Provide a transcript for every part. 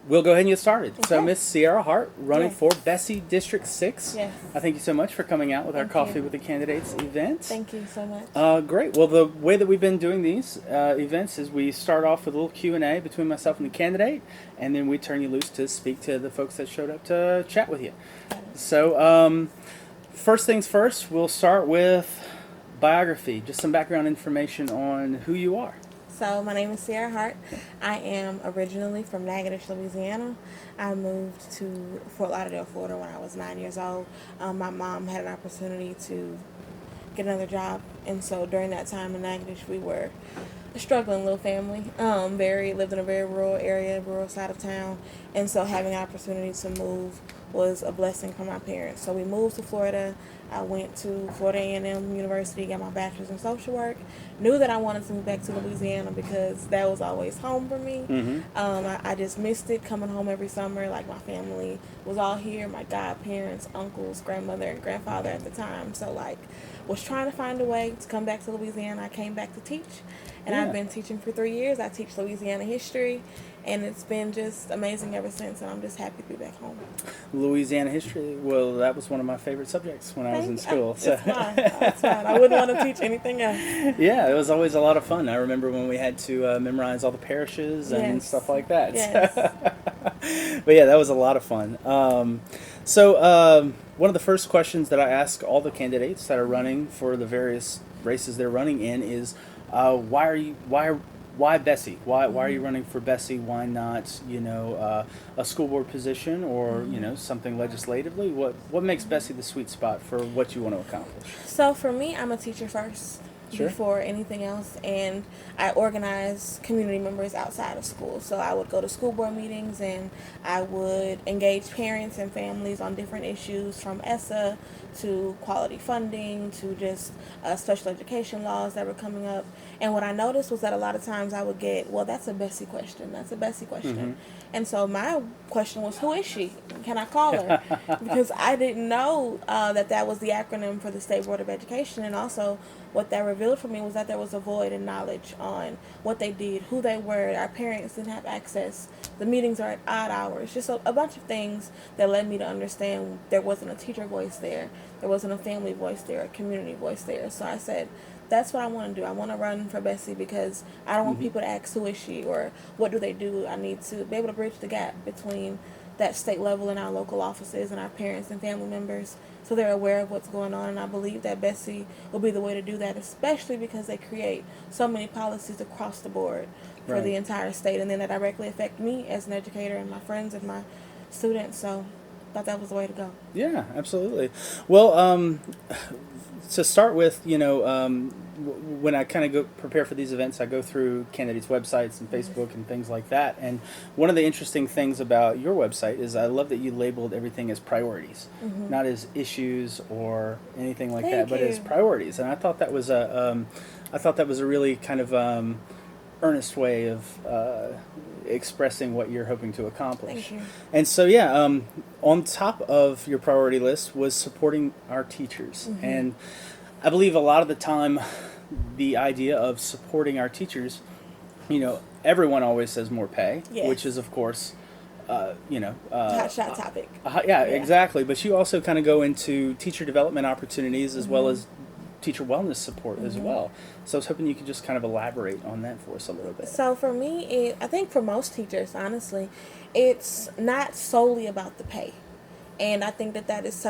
we'll go ahead and get started. Okay. So, Miss Ciara Hart, running Yes. for BESE District 6. Yes. I thank you so much for coming out with our Thank Coffee you. with the Candidates event. Thank you so much. Great. Well, the way that we've been doing these events is we start off with a little Q&A between myself and the candidate, and then we turn you loose to speak to the folks that showed up to chat with you. So, first things first, we'll start with biography, just some background information on who you are. So my name is Ciara Hart. I am originally from Natchitoches, Louisiana. I moved to Fort Lauderdale, Florida when I was 9 years old. My mom had an opportunity to get another job, and so during that time in Natchitoches, we were a struggling little family. Lived in a very rural area, rural side of town, and so having an opportunity to move was a blessing for my parents. So we moved to Florida. I went to Florida A&M University, got my bachelor's in social work. Knew that I wanted to move back to Louisiana because that was always home for me. Mm-hmm. I just missed it coming home every summer. Like, my family was all here, my godparents, uncles, grandmother, and grandfather at the time. So, like, was trying to find a way to come back to Louisiana. I came back to teach, and Yeah. I've been teaching for 3 years. I teach Louisiana history, and it's been just amazing ever since, and I'm just happy to be back home. Louisiana history, well, that was one of my favorite subjects when I was in school. It's fine. It's fine. I wouldn't want to teach anything else. Yeah, it was always a lot of fun. I remember when we had to memorize all the parishes and Yes. stuff like that. Yes. But yeah, that was a lot of fun. One of the first questions that I ask all the candidates that are running for the various races they're running in is, why BESE? Why are you running for BESE? Why not, a school board position or, something legislatively? What makes BESE the sweet spot for what you want to accomplish? So for me, I'm a teacher first. Sure. Before anything else, and I organize community members outside of school. So I would go to school board meetings, and I would engage parents and families on different issues, from BESE to quality funding to just special education laws that were coming up. And what I noticed was that a lot of times I would get, well, that's a BESE question. That's a BESE question. Mm-hmm. And so my question was, who is she? Can I call her? Because I didn't know that was the acronym for the State Board of Education. And also what that revealed for me was that there was a void in knowledge on what they did, who they were. Our parents didn't have access. The meetings are at odd hours. Just a bunch of things that led me to understand there wasn't a teacher voice there. There wasn't a family voice there, a community voice there. So I said, that's what I want to do. I want to run for BESE because I don't want people to ask, who is she or what do they do. I need to be able to bridge the gap between that state level and our local offices and our parents and family members, so they're aware of what's going on. And I believe that BESE will be the way to do that, especially because they create so many policies across the board for Right. the entire state, and then that directly affect me as an educator and my friends and my students. So I thought that was the way to go. Yeah, absolutely. Well, to start with, when I kind of go prepare for these events, I go through candidates' websites and Facebook and things like that. And one of the interesting things about your website is I love that you labeled everything as priorities, not as issues or anything like that, Thank but you. as priorities. And I thought that was a really kind of earnest way of expressing what you're hoping to accomplish. Thank you. And so, yeah, on top of your priority list was supporting our teachers. And I believe a lot of the time, the idea of supporting our teachers, everyone always says more pay, Yes. which is, of course, Hot shot topic. yeah, exactly. But you also kind of go into teacher development opportunities as well as teacher wellness support as well. So I was hoping you could just kind of elaborate on that for us a little bit. So for me, I think for most teachers, honestly, it's not solely about the pay. And I think that is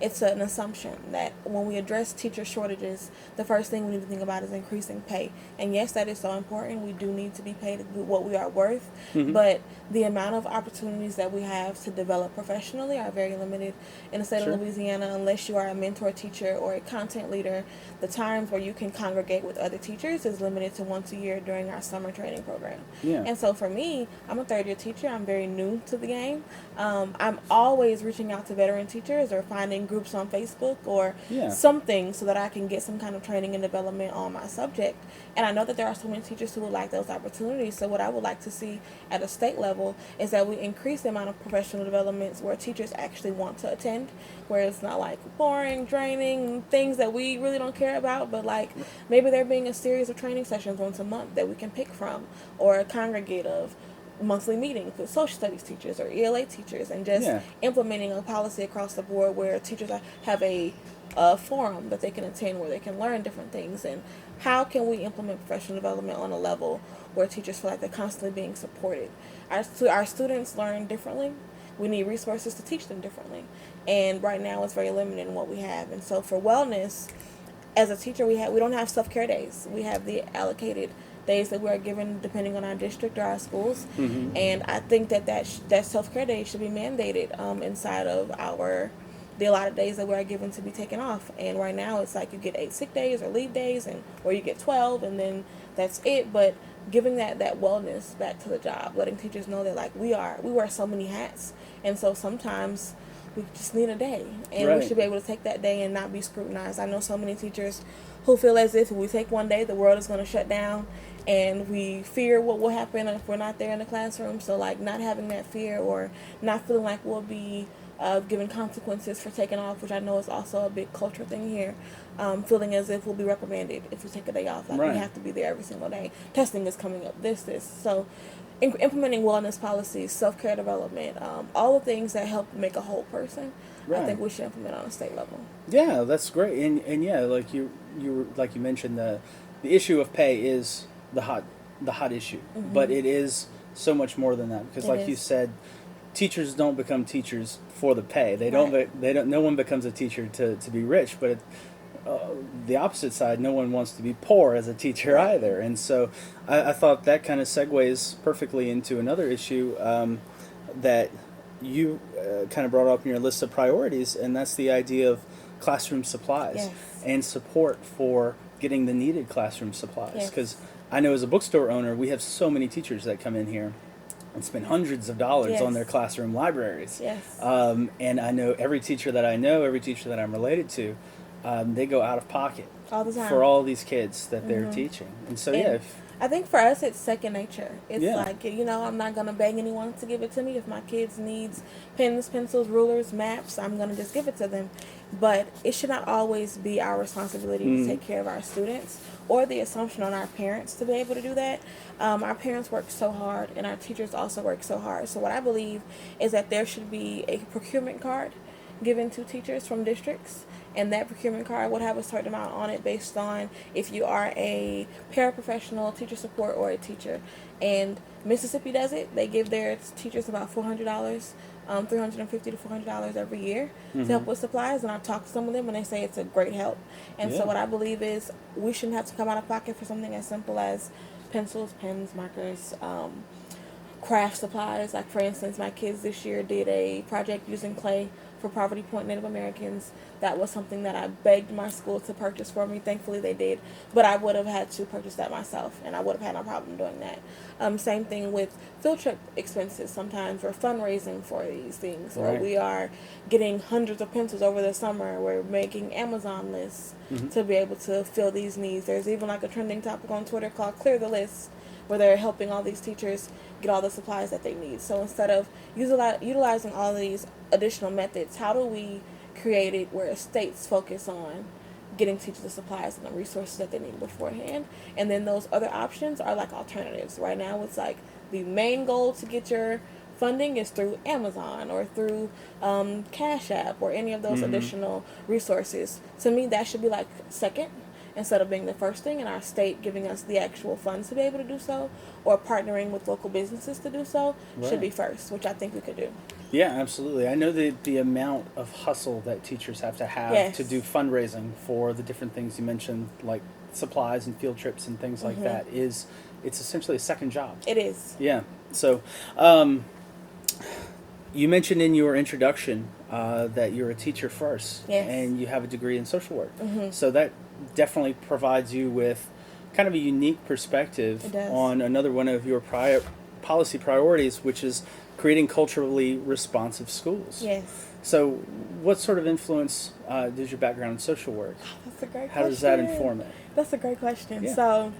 it's an assumption that when we address teacher shortages, the first thing we need to think about is increasing pay. And yes, that is so important. We do need to be paid what we are worth. But the amount of opportunities that we have to develop professionally are very limited in the state Sure. of Louisiana, unless you are a mentor teacher or a content leader. The times where you can congregate with other teachers is limited to once a year during our summer training program. Yeah. And so for me, I'm a third-year teacher. I'm very new to the game. I'm always reaching out to veteran teachers or finding groups on Facebook or Yeah. something so that I can get some kind of training and development on my subject. And I know that there are so many teachers who would like those opportunities. So what I would like to see at a state level is that we increase the amount of professional developments where teachers actually want to attend, where it's not like boring, draining, things that we really don't care about, but like maybe there being a series of training sessions once a month that we can pick from or congregate of monthly meetings with social studies teachers or ELA teachers, and just Yeah. implementing a policy across the board where teachers have a forum that they can attend where they can learn different things. And how can we implement professional development on a level where teachers feel like they're constantly being supported? Our students learn differently. We need resources to teach them differently, and right now it's very limited in what we have. And so for wellness, as a teacher, we don't have self-care days. We have the allocated days that we are given depending on our district or our schools. And I think that self-care day should be mandated inside of the allotted days that we are given to be taken off. And right now it's like you get 8 sick days or leave days, or you get 12, and then that's it. But giving that wellness back to the job, letting teachers know that like we wear so many hats, and so sometimes we just need a day, and Right. we should be able to take that day and not be scrutinized. I know so many teachers who feel as if we take one day, the world is going to shut down, and we fear what will happen if we're not there in the classroom. So like not having that fear, or not feeling like we'll be given consequences for taking off, which I know is also a big cultural thing here. Feeling as if we'll be reprimanded if we take a day off. Like Right. we have to be there every single day. Testing is coming up. This. So implementing wellness policies, self-care development, all the things that help make a whole person. Right. I think we should implement on a state level. Yeah, that's great. And yeah, like you mentioned, the issue of pay is the hot issue, but it is so much more than that, because It like you is. said, teachers don't become teachers for the pay. They don't. Right. They don't. No one becomes a teacher to be rich. But the opposite side, no one wants to be poor as a teacher Right. either. And so I thought that kind of segues perfectly into another issue that you kind of brought up in your list of priorities, and that's the idea of classroom supplies Yes. and support for getting the needed classroom supplies. Yes. Because I know as a bookstore owner, we have so many teachers that come in here and spend hundreds of dollars Yes. on their classroom libraries. Yes. And I know every teacher that every teacher that I'm related to, they go out of pocket All the time. for all these kids that they're teaching. And so, And yeah, I think for us, it's second nature. It's Yeah. like, I'm not going to beg anyone to give it to me. If my kids needs pens, pencils, rulers, maps, I'm going to just give it to them. But it should not always be our responsibility to take care of our students, or the assumption on our parents to be able to do that. Our parents work so hard, and our teachers also work so hard. So what I believe is that there should be a procurement card given to teachers from districts, and that procurement card would have a certain amount on it based on if you are a paraprofessional, teacher support, or a teacher. And Mississippi does it. They give their teachers about $400, $350 to $400 every year to help with supplies. And I've talked to some of them, and they say it's a great help. And Yeah. so what I believe is we shouldn't have to come out of pocket for something as simple as pencils, pens, markers, craft supplies. Like, for instance, my kids this year did a project using clay for Poverty Point Native Americans. That was something that I begged my school to purchase for me. Thankfully they did, but I would have had to purchase that myself, and I would have had no problem doing that. Same thing with field trip expenses. Sometimes we're fundraising for these things, or Right. we are getting hundreds of pencils over the summer. We're making Amazon lists to be able to fill these needs. There's even like a trending topic on Twitter called Clear the List, where they're helping all these teachers get all the supplies that they need. So instead of utilizing all of these additional methods, how do we create it where states focus on getting teachers the supplies and the resources that they need beforehand, and then those other options are like alternatives. Right now it's like the main goal to get your funding is through Amazon or through Cash App or any of those additional resources. To me, that should be like second, instead of being the first thing, and our state giving us the actual funds to be able to do so, or partnering with local businesses to do so, should be first, which I think we could do. Yeah, absolutely. I know the amount of hustle that teachers have to Yes. to do fundraising for the different things you mentioned, like supplies and field trips and things like that, it's essentially a second job. It is. Yeah. So, you mentioned in your introduction that you're a teacher first, Yes. and you have a degree in social work. So that definitely provides you with kind of a unique perspective It does. on another one of your policy priorities, which is creating culturally responsive schools. Yes. So, what sort of influence does your background in social work? That's a great question. How does that inform it? That's a great question. Yeah. So,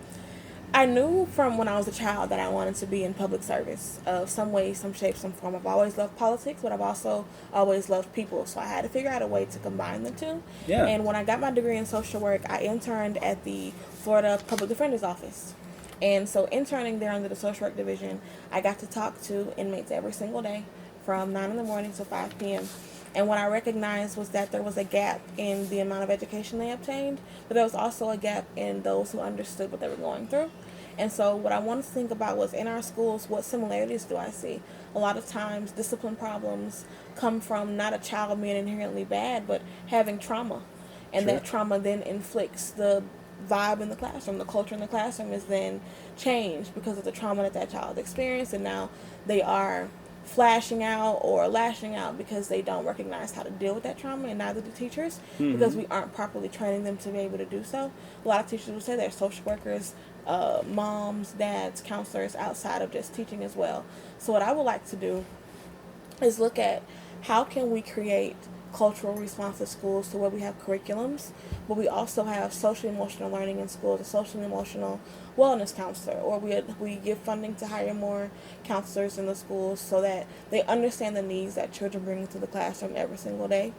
I knew from when I was a child that I wanted to be in public service of some way, some shape, some form. I've always loved politics, but I've also always loved people. So I had to figure out a way to combine the two. Yeah. And when I got my degree in social work, I interned at the Florida Public Defender's Office. And so interning there under the social work division, I got to talk to inmates every single day from 9 in the morning to 5 p.m. And what I recognized was that there was a gap in the amount of education they obtained, but there was also a gap in those who understood what they were going through. And so what I wanted to think about was, in our schools, what similarities do I see? A lot of times discipline problems come from not a child being inherently bad, but having trauma. And Sure. that trauma then inflicts the vibe in the classroom. The culture in the classroom is then changed because of the trauma that that child experienced, and now they are flashing out or lashing out because they don't recognize how to deal with that trauma, and neither do teachers, because we aren't properly training them to be able to do so. A lot of teachers will say they're social workers, moms, dads, counselors outside of just teaching as well. So what I would like to do is look at how can we create cultural responsive schools to where we have curriculums, but we also have social emotional learning in schools, a social emotional wellness counselor, or we give funding to hire more counselors in the schools so that they understand the needs that children bring into the classroom every single day.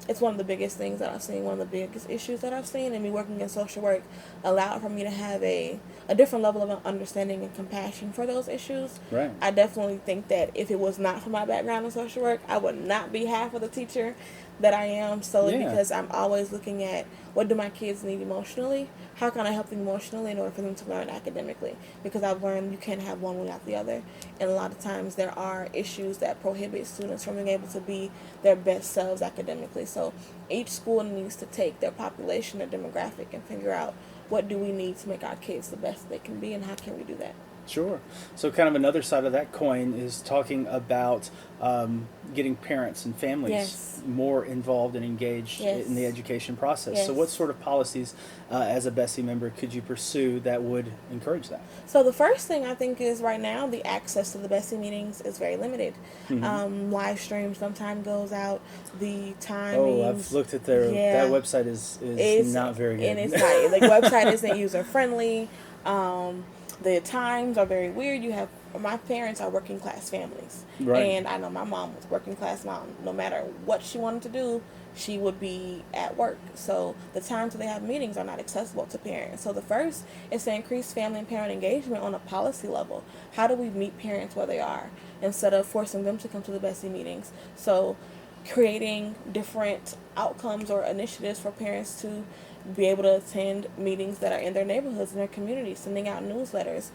It's one of the biggest things that I've seen, one of the biggest issues that I've seen, and me working in social work allowed for me to have a different level of understanding and compassion for those issues. Right. I definitely think that if it was not for my background in social work, I would not be half of the teacher that I am, solely because I'm always looking at what do my kids need emotionally, how can I help them emotionally in order for them to learn academically, because I've learned you can't have one without the other, and a lot of times there are issues that prohibit students from being able to be their best selves academically. So each school needs to take their population, their demographic, and figure out what do we need to make our kids the best they can be, and how can we do that. Sure. So kind of another side of that coin is talking about getting parents and families more involved and engaged in the education process. So what sort of policies as a BESE member could you pursue that would encourage that? So the first thing I think is, right now the access to the BESE meetings is very limited. Live stream sometimes goes out. The timings. Oh, I've looked at their that website is not very good. And it's not, the website isn't user friendly. The times are very weird. You have, my parents are working class families, and I know my mom was working class mom. No matter what she wanted to do, she would be at work. So the times that they have meetings are not accessible to parents. So the first is to increase family and parent engagement on a policy level. How do we meet parents where they are instead of forcing them to come to the BESE meetings? So creating different outcomes or initiatives for parents to be able to attend meetings that are in their neighborhoods, in their communities, sending out newsletters,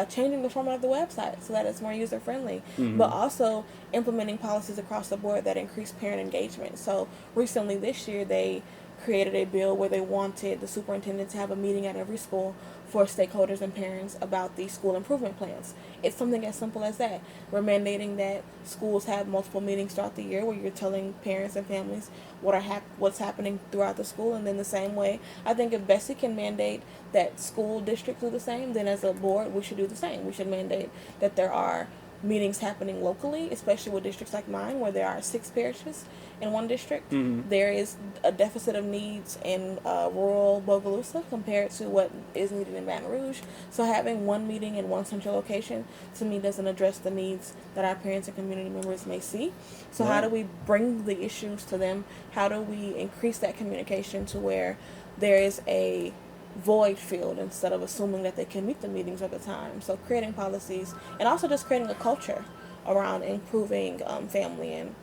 changing the format of the website so that it's more user-friendly, but also implementing policies across the board that increase parent engagement. So recently this year they created a bill where they wanted the superintendent to have a meeting at every school for stakeholders and parents about the school improvement plans. It's something as simple as that. We're mandating that schools have multiple meetings throughout the year where you're telling parents and families what's happening throughout the school. And then the same way, I think if BESE can mandate that school districts do the same, then as a board we should do the same. We should mandate that there are meetings happening locally, especially with districts like mine where there are 6 parishes in one district. There is a deficit of needs in rural Bogalusa compared to what is needed in Baton Rouge. So having one meeting in one central location, to me, doesn't address the needs that our parents and community members may see. So how do we bring the issues to them? How do we increase that communication to where there is a void field instead of assuming that they can meet the meetings at the time? So creating policies, and also just creating a culture around improving family and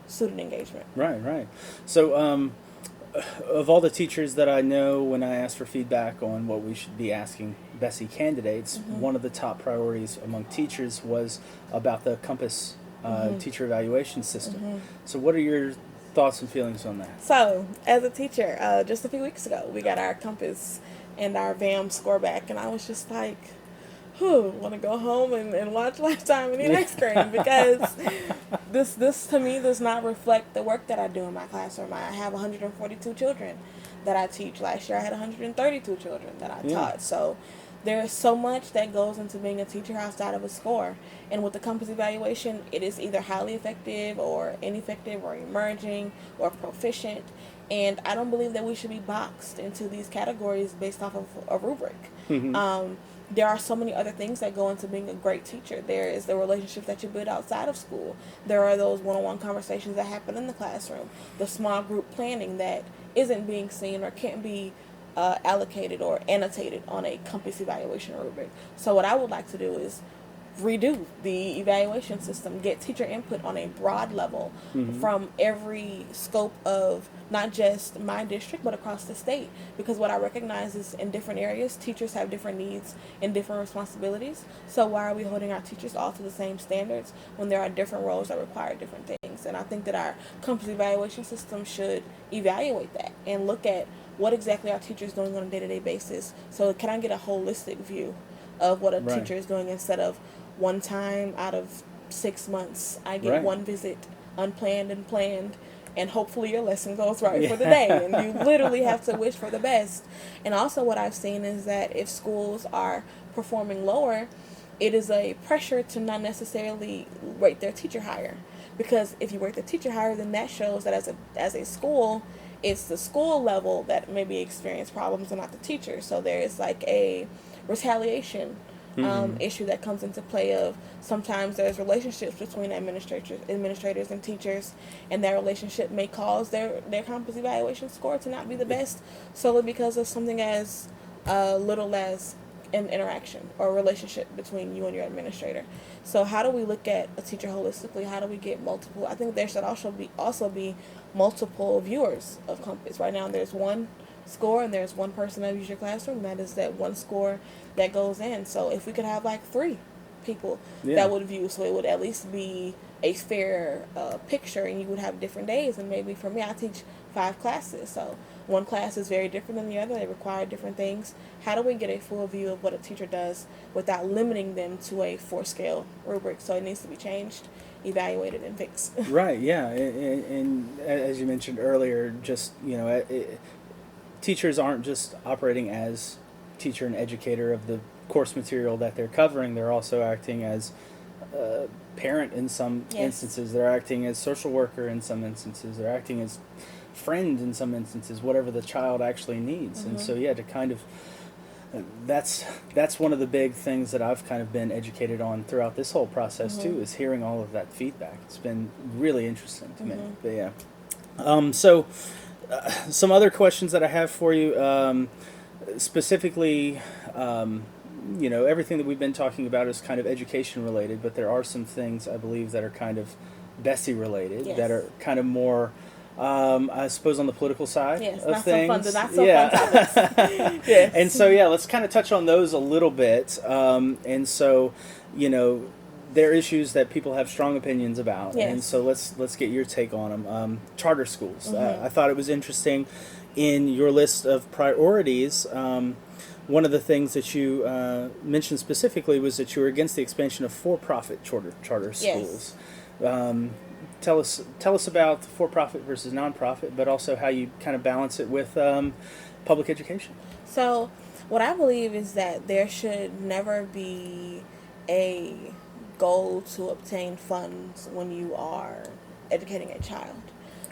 student engagement. Right. So of all the teachers that I know, when I ask for feedback on what we should be asking BESE candidates, one of the top priorities among teachers was about the Compass teacher evaluation system. So what are your thoughts and feelings on that? So as a teacher, just a few weeks ago we got our Compass and our VAM score back, and I was just like, want to go home and watch Lifetime and eat ice cream, because this to me does not reflect the work that I do in my classroom. I have 142 children that I teach. Last year I had 132 children that I taught. So there is so much that goes into being a teacher outside of a score. And with the Compass evaluation, it is either highly effective or ineffective or emerging or proficient. And I don't believe that we should be boxed into these categories based off of a rubric. There are so many other things that go into being a great teacher. There is the relationships that you build outside of school. There are those one-on-one conversations that happen in the classroom. The small group planning that isn't being seen or can't be allocated or annotated on a compass evaluation rubric. So what I would like to do is redo the evaluation system, get teacher input on a broad level from every scope of not just my district but across the state, because what I recognize is in different areas teachers have different needs and different responsibilities. So why are we holding our teachers all to the same standards when there are different roles that require different things? And I think that our compass evaluation system should evaluate that and look at what exactly our teachers doing on a day-to-day basis. So can I get a holistic view of what a teacher is doing, instead of one time out of 6 months I get one visit, unplanned and planned, and hopefully your lesson goes right for the day, and you literally have to wish for the best. And also what I've seen is that if schools are performing lower, it is a pressure to not necessarily rate their teacher higher, because if you rate the teacher higher, then that shows that as a school, it's the school level that maybe experience problems and not the teacher. So there is like a retaliation issue that comes into play of sometimes there's relationships between administrators and teachers, and that relationship may cause their compass evaluation score to not be the best solely because of something as little as an interaction or a relationship between you and your administrator. So how do we look at a teacher holistically? How do we get multiple? I think there should also be multiple viewers of compass. Right now there's one score and there's one person that views your classroom. That is that one score that goes in. So if we could have like 3 people that would view, so it would at least be a fair picture, and you would have different days. And maybe for me, I teach 5 classes, so one class is very different than the other. They require different things. How do we get a full view of what a teacher does without limiting them to a 4-scale rubric? So it needs to be changed, evaluated, and fixed. Right, yeah. And as you mentioned earlier, just, teachers aren't just operating as teacher and educator of the course material that they're covering. They're also acting as parent in some instances. They're acting as social worker in some instances. They're acting as friend in some instances, whatever the child actually needs. And so, to kind of, that's one of the big things that I've kind of been educated on throughout this whole process too, is hearing all of that feedback. It's been really interesting to me. But yeah. So some other questions that I have for you, specifically, everything that we've been talking about is kind of education related, but there are some things I believe that are kind of BESE related, that are kind of more, I suppose, on the political side of things. Not so fun topics. Yes. And so, let's kind of touch on those a little bit. And so, they're issues that people have strong opinions about. And so let's get your take on them. Charter schools. I thought it was interesting in your list of priorities. One of the things that you mentioned specifically was that you were against the expansion of for-profit charter schools. Tell us about for-profit versus non-profit, but also how you kind of balance it with public education. So what I believe is that there should never be a goal to obtain funds when you are educating a child,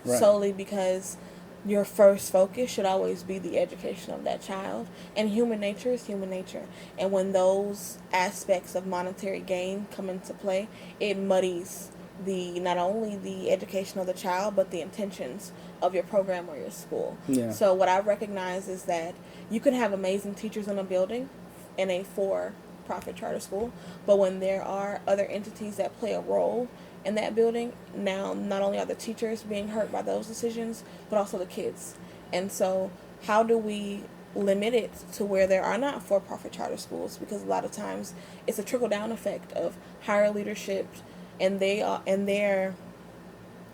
solely because your first focus should always be the education of that child. And human nature is human nature. And when those aspects of monetary gain come into play, it muddies not only the education of the child, but the intentions of your program or your school. So what I recognize is that you can have amazing teachers in a building in a for-profit charter school, but when there are other entities that play a role in that building, now not only are the teachers being hurt by those decisions, but also the kids. And so how do we limit it to where there are not for-profit charter schools? Because a lot of times it's a trickle-down effect of higher leadership and their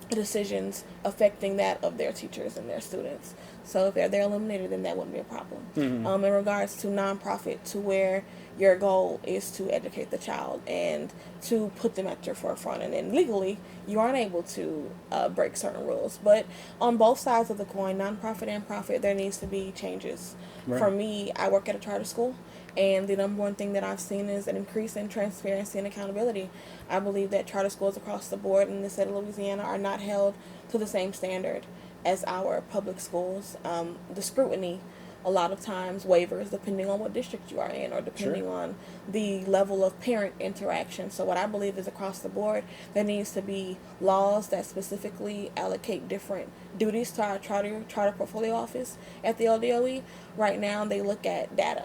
decisions affecting that of their teachers and their students. So if they're eliminated, then that wouldn't be a problem. In regards to nonprofit, to where your goal is to educate the child and to put them at your forefront, and then legally you aren't able to break certain rules. But on both sides of the coin, nonprofit and profit, there needs to be changes. For me, I work at a charter school, and the number one thing that I've seen is an increase in transparency and accountability. I believe that charter schools across the board in the state of Louisiana are not held to the same standard as our public schools. The scrutiny a lot of times waivers depending on what district you are in or depending on the level of parent interaction. So what I believe is across the board, there needs to be laws that specifically allocate different duties to our charter portfolio office at the LDOE. Right now, they look at data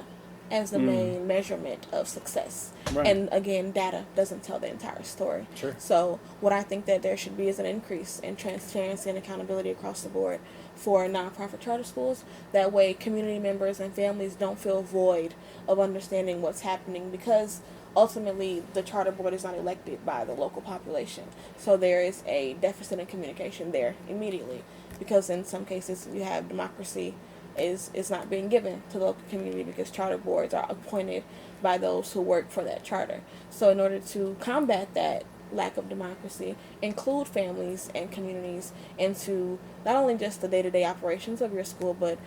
as the main measurement of success. Right. And again, data doesn't tell the entire story. Sure. So what I think that there should be is an increase in transparency and accountability across the board for nonprofit charter schools. That way community members and families don't feel void of understanding what's happening, because ultimately the charter board is not elected by the local population. So there is a deficit in communication there immediately, because in some cases you have democracy is not being given to the local community because charter boards are appointed by those who work for that charter. So in order to combat that lack of democracy, include families and communities into not only just the day-to-day operations of your school, but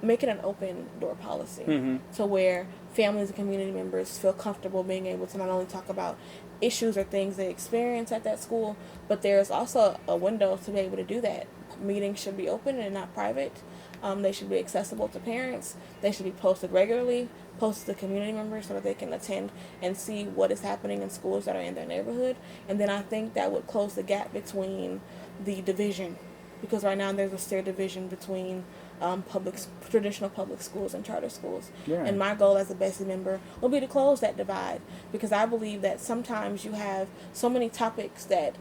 make it an open door policy to where families and community members feel comfortable being able to not only talk about issues or things they experience at that school, but there's also a window to be able to do that. Meetings should be open and not private. They should be accessible to parents. They should be posted regularly, posted to community members so that they can attend and see what is happening in schools that are in their neighborhood. And then I think that would close the gap between the division, because right now there's a clear division between traditional public schools and charter schools. Yeah. And my goal as a BESE member will be to close that divide, because I believe that sometimes you have so many topics that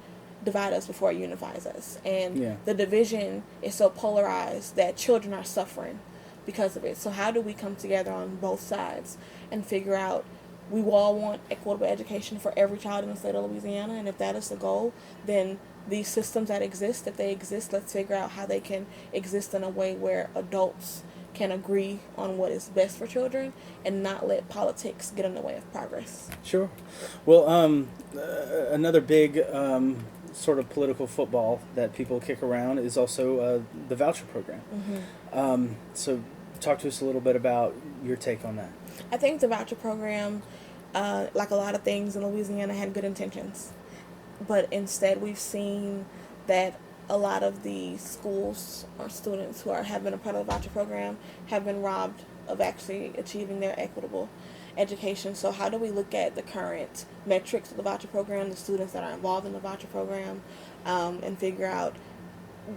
divide us before it unifies us. And the division is so polarized that children are suffering because of it. So how do we come together on both sides and figure out, we all want equitable education for every child in the state of Louisiana, and if that is the goal, then these systems that exist, if they exist, let's figure out how they can exist in a way where adults can agree on what is best for children and not let politics get in the way of progress. Sure. Well, another big sort of political football that people kick around is also the voucher program. So talk to us a little bit about your take on that. I think the voucher program, like a lot of things in Louisiana, had good intentions. But instead we've seen that a lot of the schools or students who have been a part of the voucher program have been robbed of actually achieving their equitable education. So how do we look at the current metrics of the voucher program, the students that are involved in the voucher program, and figure out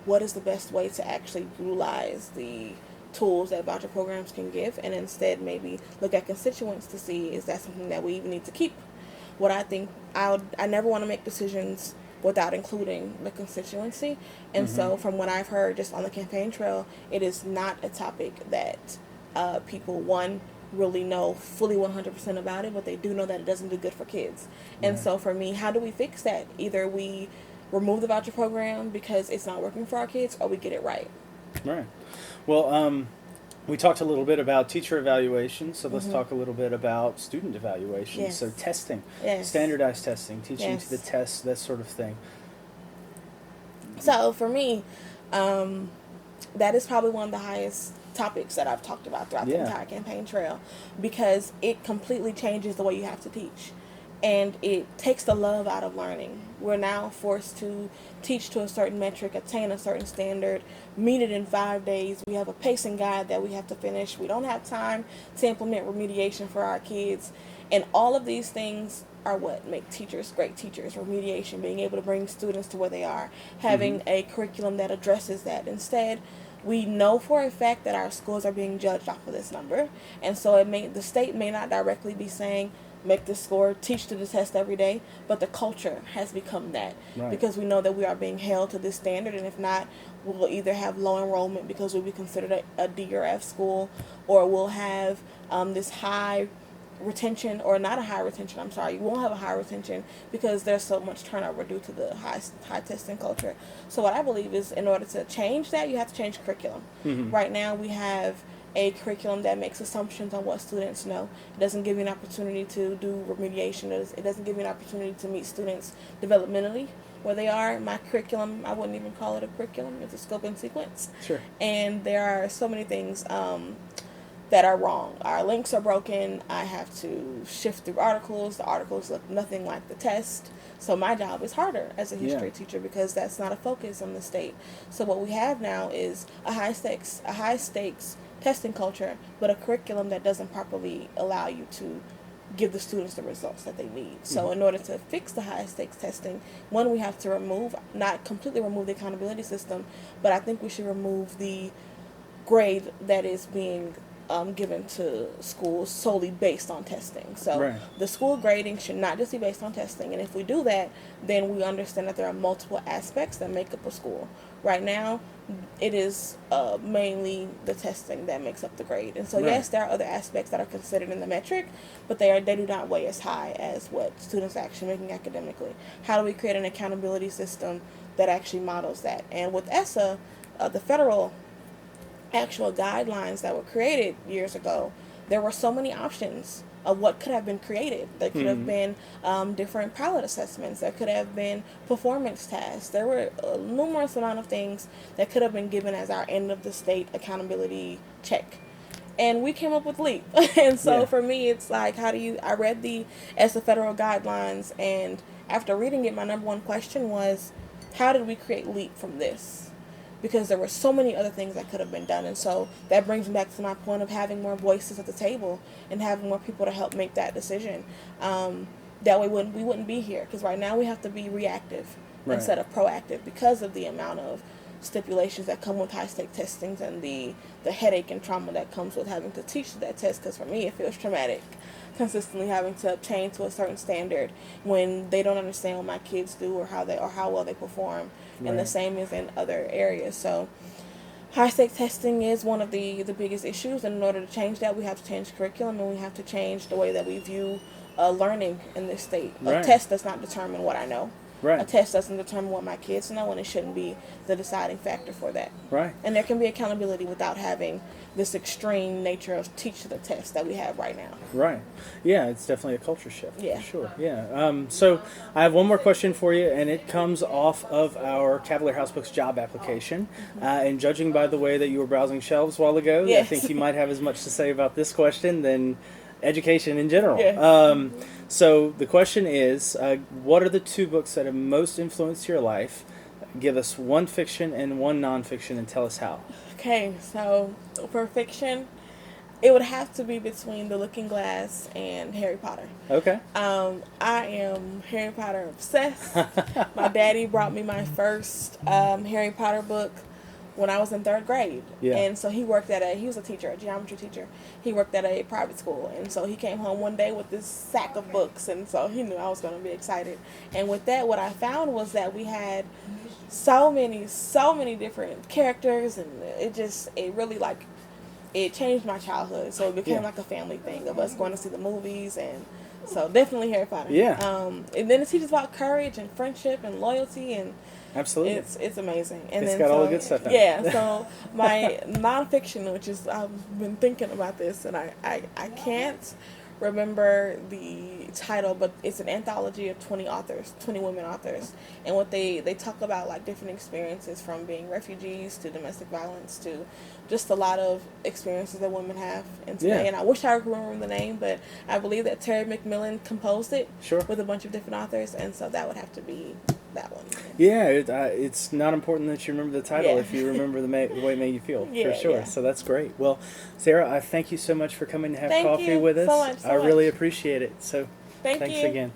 what is the best way to actually utilize the tools that voucher programs can give, and instead maybe look at constituents to see, is that something that we even need to keep? What I think, I never want to make decisions without including the constituency. And so from what I've heard just on the campaign trail, it is not a topic that people, one, really know fully 100% about it, but they do know that it doesn't do good for kids. And so for me, how do we fix that? Either we remove the voucher program because it's not working for our kids, or we get it right. Right. Well, we talked a little bit about teacher evaluation, so let's talk a little bit about student evaluation. Yes. So testing, Yes. standardized testing, teaching Yes. to the test, that sort of thing. So for me, that is probably one of the highest topics that I've talked about throughout the entire campaign trail, because it completely changes the way you have to teach. And it takes the love out of learning. We're now forced to teach to a certain metric, attain a certain standard, meet it in 5 days. We have a pacing guide that we have to finish. We don't have time to implement remediation for our kids. And all of these things are what make teachers great teachers. Remediation, being able to bring students to where they are, having a curriculum that addresses that. Instead, we know for a fact that our schools are being judged off of this number. And so the state may not directly be saying, make this score, teach to the test every day, but the culture has become that. Right. Because we know that we are being held to this standard, and if not, we'll either have low enrollment because we'll be considered a D or F school, or we'll have this high retention, or not a high retention, I'm sorry, you won't have a high retention because there's so much turnover due to the high testing culture. So what I believe is, in order to change that, you have to change curriculum. Right now we have a curriculum that makes assumptions on what students know. It doesn't give you an opportunity to do remediation. It doesn't give you an opportunity to meet students developmentally where they are. My curriculum, I wouldn't even call it a curriculum. It's a scope and sequence. Sure. And there are so many things that are wrong. Our links are broken. I have to shift through articles. The articles look nothing like the test. So my job is harder as a history teacher because that's not a focus on the state. So what we have now is a high stakes testing culture, but a curriculum that doesn't properly allow you to give the students the results that they need. So in order to fix the high stakes testing, one, we have to remove, not completely remove the accountability system, but I think we should remove the grade that is being given to schools solely based on testing. So Right. the school grading should not just be based on testing. And if we do that, then we understand that there are multiple aspects that make up a school. Right now, it is mainly the testing that makes up the grade. And so Right. yes, there are other aspects that are considered in the metric, but they do not weigh as high as what students are actually making academically. How do we create an accountability system that actually models that? And with ESSA, the federal actual guidelines that were created years ago, there were so many options of what could have been created. There could have been different pilot assessments. There could have been performance tasks. There were a numerous amount of things that could have been given as our end of the state accountability check. And we came up with LEAP. And so for me, it's like, I read as the federal guidelines, and after reading it, my number one question was, how did we create LEAP from this? Because there were so many other things that could have been done. And so that brings me back to my point of having more voices at the table and having more people to help make that decision. That way we wouldn't be here. Because right now we have to be reactive instead of proactive because of the amount of stipulations that come with high-stake testings and the headache and trauma that comes with having to teach that test. Because for me, it feels traumatic, consistently having to obtain to a certain standard when they don't understand what my kids do or how well they perform. And the same is in other areas. So high-stake testing is one of the biggest issues, and in order to change that, we have to change curriculum, and we have to change the way that we view learning in this state. A test does not determine what I know. Right. A test doesn't determine what my kids know, and it shouldn't be the deciding factor for that. Right. And there can be accountability without having this extreme nature of teach to the test that we have right now. Right. Yeah, it's definitely a culture shift. Yeah. For sure. Yeah. So I have one more question for you, and it comes off of our Cavalier House Books job application. And judging by the way that you were browsing shelves a while ago, I Yes. think you might have as much to say about this question than education in general. Yeah. So the question is, what are the two books that have most influenced your life? Give us one fiction and one nonfiction, and tell us how. Okay, so for fiction, it would have to be between The Looking Glass and Harry Potter. Okay. I am Harry Potter obsessed. My daddy brought me my first Harry Potter book when I was in 3rd grade. Yeah. And so he was a teacher, a geometry teacher. He worked at a private school. And so he came home one day with this sack of books. And so he knew I was going to be excited. And with that, what I found was that we had so many different characters. And it really it changed my childhood. So it became like a family thing of us going to see the movies. And so definitely Harry Potter. Yeah. And then it teaches about courage and friendship and loyalty, and Absolutely. it's amazing. And It's then got all the good stuff in it. Yeah, so my nonfiction, which is, I've been thinking about this, and I can't remember the title, but it's an anthology of 20 women authors, and what they talk about, like, different experiences from being refugees to domestic violence to just a lot of experiences that women have in today. Yeah. And I wish I could remember the name, but I believe that Terry McMillan composed it with a bunch of different authors, and so that would have to be that one. Yeah, it's not important that you remember the title Yeah. if you remember the way it made you feel, Yeah, for sure. yeah. So that's great. Well, Ciara, I thank you so much for coming to have Thank coffee you with us. so much, so I really much. appreciate it. So Thanks you. again.